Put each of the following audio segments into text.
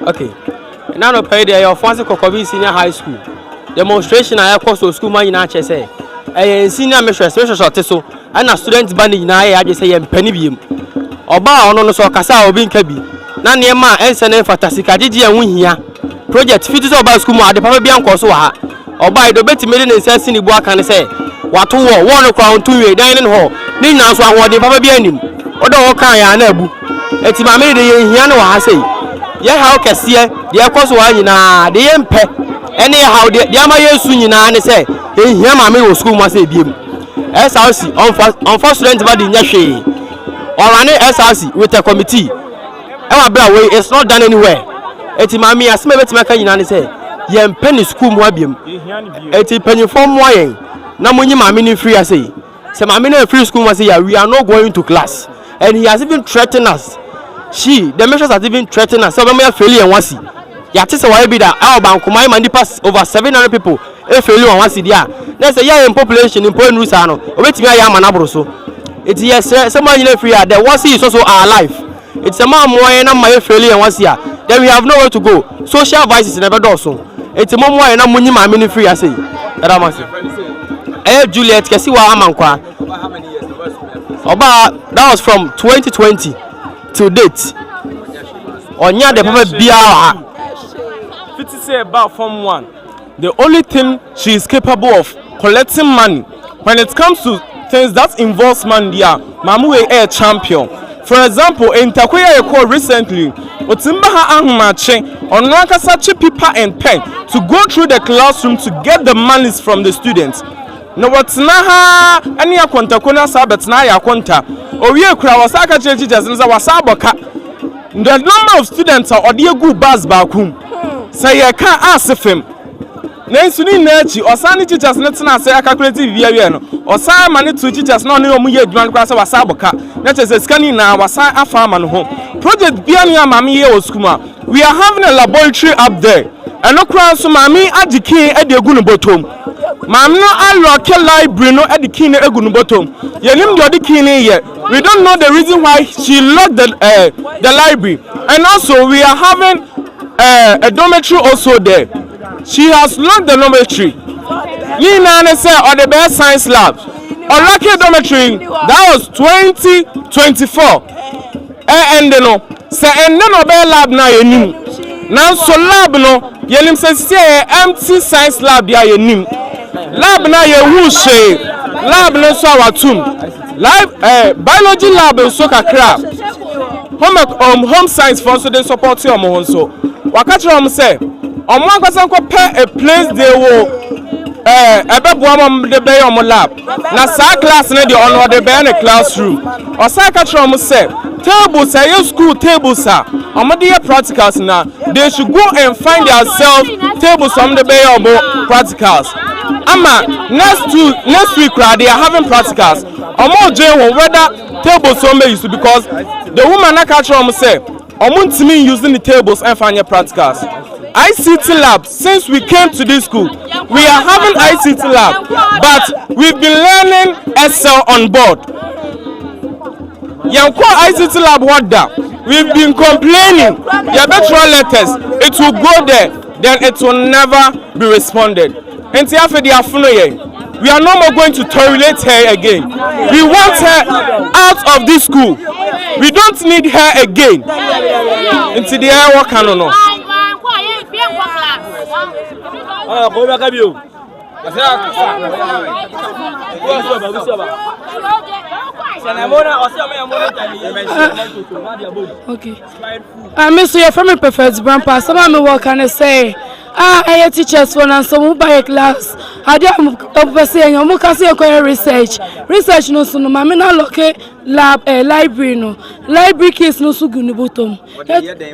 Okay. Now no pay there your fancy Kokoben Senior High School. Demonstration I course to school man na say. Senior mistress so and a student band na I just say penny beam. Oba ono no so kasa obi nka bi. Na ne ma ensene fantasika gigi enwu hia. Project fit so oba school mu ade papa bia nko so ha. Oba do betimi ne nsa sini bu aka ne say. Wato wo no kwa ontu we dan ne ho. Ni nyina so ahode papa bia anim. Odo wo kan ya na abu. Eti ma me de ye hia ne wa ha sei. Ye ha okese de koso wa nyina de ye mpe ene ha de ama yesu nyina ne se e hia ma me wo school mu ase biem SRC on for student body nya hwe orane SRC with a committee e wa bra we it's not done anywhere eti ma me asema betima ka nyina ne se ye mpe ni school mu abiem eti panyifo mu ayen na munyi ma me ni free ase se ma me na free school mu ase ya we are not going to class and he has even threatened us. The measures has even threatened us. So when we are failing and once, ya tell why be that our bank my money pass over 700 people. If failing and once there, there's a year in population in point Rusano. Wait me I am an abroso. It's yes, someone in free. The once is also our life. It's a man more and my failing and once here. Then we have nowhere to go. Social vices never do so. It's a more and I'm money my mini free. I say, Juliet, can see what I'm on. That was from 2020. To date, Onya the papa biara. Fit say about Form 1, the only thing she is capable of collecting money. When it comes to things that involves money, Mamu a champion. For example, in Takoya Eko recently, Otimbaha Ahumache on Nakasa paper and pen to go through the classroom to get the monies from the students. No what's naha any akonta kona sabet na ya konta owie kura wasaka teachers nza wasaboka the number of students are odiegu bus bakum say ya ka asefem na nsuni na achi osani teachers na tena say calculate via we no osan mane two teachers na no mu ye adwan kwa say wasaboka na chese skani na wasan afa ma no ho project bia no amame ye oskuma we are having a laboratory up there and no crown so mami ajikin edegu no botom Mam no unlock library no at the key egunu bottom. Yenim the key here. We don't know the reason why she locked the library. And also we are having a dormitory also there. She has locked the dormitory. Yina say or the best science lab. Unlucky dormitory that was 2024. And no say and no lab na yenim. Now so lab no yenim say empty science lab ya yenim. Lab na ye wushe lab no so awatum lab biology lab so kakra home science for so they support you omo so wakachi am say omo akwasa nko pe a place they will ebebo am de be omo lab na sa class na dey on the be in a classroom o sa kachi am say tables say school tables are omo dey practicals na they should go and find themselves tables from the be omo practicals. Ama next week they are having practicals. Omo join whether tables so may use because the woman na catch am say omo ntimi using the tables and find your practicals. ICT lab since we came to this school we are having ICT lab but we've been learning Excel on board. Yanko ICT lab what da we've been complaining your better letters it will go there then it will never be responded. We are no more going to tolerate her again. We want her out of this school. We don't need her again. Into the air work and no. Okay. Mr. Your family prefers grandpa. Some me work and say. I teachers for and some by class. I am saying you can see research. Research no so no mama na loke lab library no. Library case no so gunu bottom. Enim.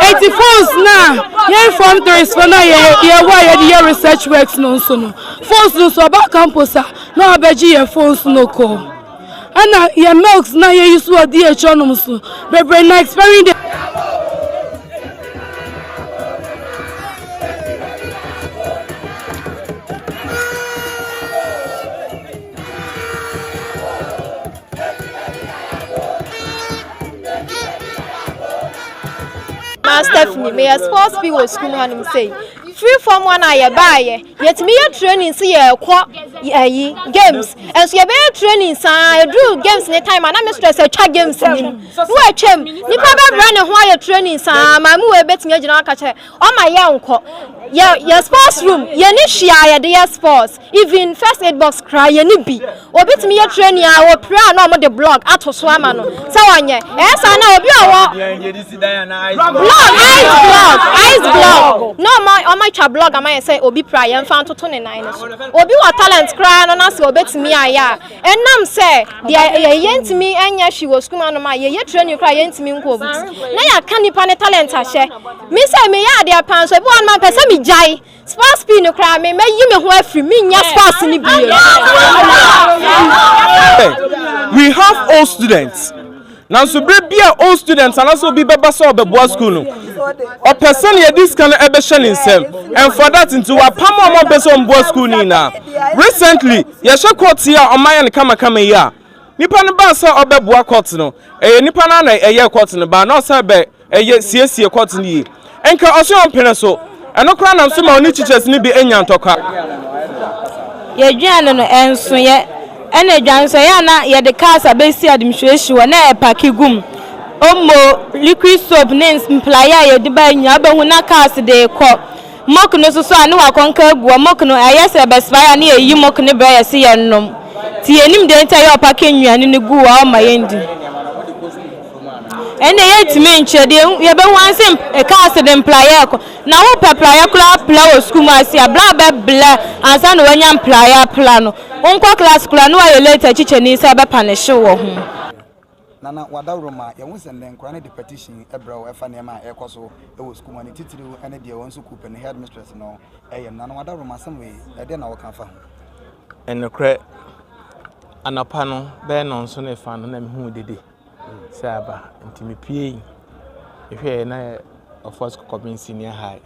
84s na. Ye form 3s for na ye why the research works no so no. Phones no so about campus no abeji ye phones no call. And your milks now you use what dear chonomus, but brain experiment. Mama Stephanie, me a sports P was school and say. Free from one I buy, yet me a training see a games. And so you be training, I do games in the time and I'm stress a chat games. No, I chem. You probably run a while training, my move bet me a catch on my young co. Your sports room, you need share their sports. Even first aid box cry, you need be. Or bet me a training, I will pray no the blog at Swamano. So on ye, yes, I know you are ice blog. No, my blog, I might say, Obi Pry and found to 29. Obi what talent crying on us, or bet me, I and Nam say, the yen to me, and yes, she was school on my year training crying to me. Now I can't depend talent, I share. Miss I may add their pants, but one man person me jai. Sports pin no cry, may you me who free me, yes, sports in the we have all students. Now, so be all students and also be bebaso be boys school. A person here this kind of ambition himself, and for that into a palm more person on boys school now. Recently, yasha court here on my and come here. Nipa ne ba sa obe boa court no. Nipa na na eye court no ba no sa be siesie court ni. Enka oso ompene so. Eno kra na so ma oni teachers ni bi enya ntoka. Ye dwan no enso ye ene dwan so ya na ye de cars abesi administration wo na e paki gum. Omo liquid soap names mplaya ye de ba nya ba hu na cars de ko. Mok no so anu akonka gu mok no ayese besbaya na ye yi mok ne bra ye se ye nnom. Ti enim de nta ye opaka nnuane ne gu wa o ma yendi. Ene ye timi nche de ye be wanse e cars de mplaya ko. Na wo peplaya kula pla school ma si abla be bla ansa no wanya mplaya pla no. Onko class kula no aye later chiche ni se be punish wo ho. Nana wadawroma ye won send nkra na the petition ebra wo efa na ma ekoso e wo school ma ni titiri ene de won so coupe ne head mistress no eye nana wadawroma sam we e de na wo kan fa ho. Enokre anapa no be no nso ne fa no na me hu dede. Saba ntimi pie ehwe na Ofoase Kokoben senior high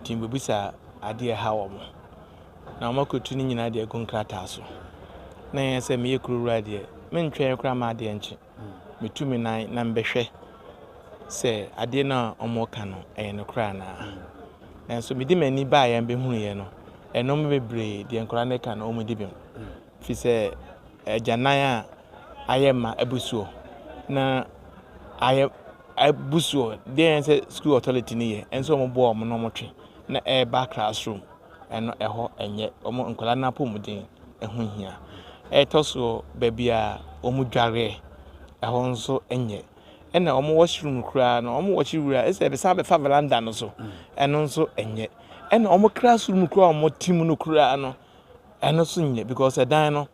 timbo bisa ade ha wo mo na makotu ni nyina de gonkrata so na yese me yekurura de mentwe kra ma de enche metumi nan na mbehwe se ade na omoka no no kra na enso medi mani ba ya mbehunu ye no enom bebre de nkra ne ka na omudi bim fi se janan a ayema abusuo na abusuo de say school authority ni ye enso mo bo mo no mo twe na back classroom eno eho enye omo nkola na pomuden eho hia toso babia omu dware eho nso enye ena omo washroom kura na omo wachiwura ese be sa be fa veranda no so eno nso enye ena omo classroom kura omo team no kura no eno so nye because edan no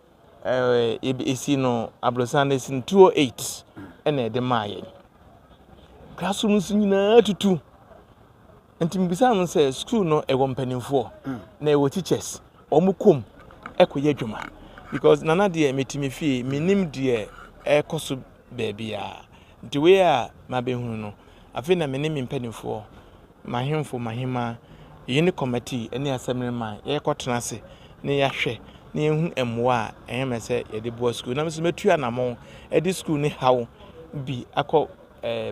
esi no abrosande sin 208 ena de maye classroom nyina tutu entimbisa am say school no e wompanimfo na e wo teachers omukom ekoye adwuma because nana de metimi fie minim de ekoso baby a the way a mabehunu no afi na minim mpanimfo mahemfo mahema yini committee ene assembly man ye kotena se ne yahwe ne ehu emwa eheme se ye de bo school na mso metua na mo e de school ne hawo bi akọ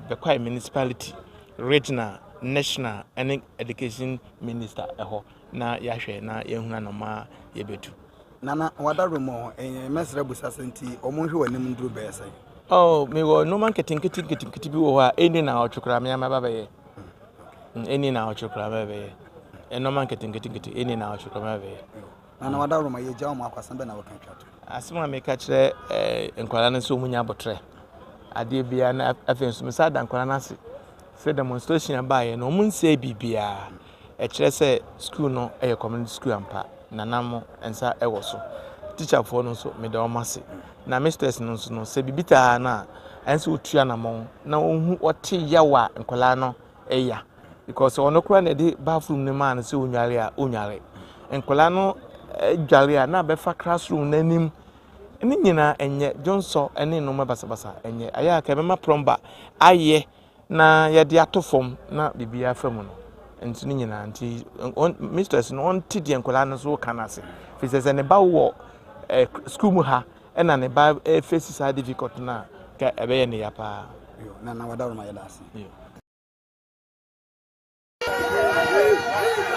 Bekwai municipality regional national and education minister eho na yahwe na yehuna no ma yebetu nana wadaromo mesre busasenti omonhwe wanim nduru be sai oh me wo no man ketinketi bi wo ha eni na otwukra me amaba be eni na otwukra me be no man ketinketi eni na otwukra me be nana wadaromo ye jawo ma kwasambe na wakan twato asema me ka kire enkwala na so munya botre ade bia na afensu me sada enkwala na se free demonstration ba ye no munse bibia e kire se school no e community school ampa nanamo ensa ewo so teacher for no so me da omase na mistress no so no se bibita na ensa otua na mon na ohu ote yawa enkwala no eya because ono kura na de bathroom ne man se onware enkwala no dware na be fa classroom nanim ni nyina enye jonso ene no mabasabasa enye aya ka mema plumber aye na ye de atofom na bibia famu no enti ni nyina anti mistress no on tidi enkola no so kanase fi se ne ba wo school mu ha ena ne ba face side difficult na ka ebe ye ne ya pa na wadawo ma ya dasi Hey!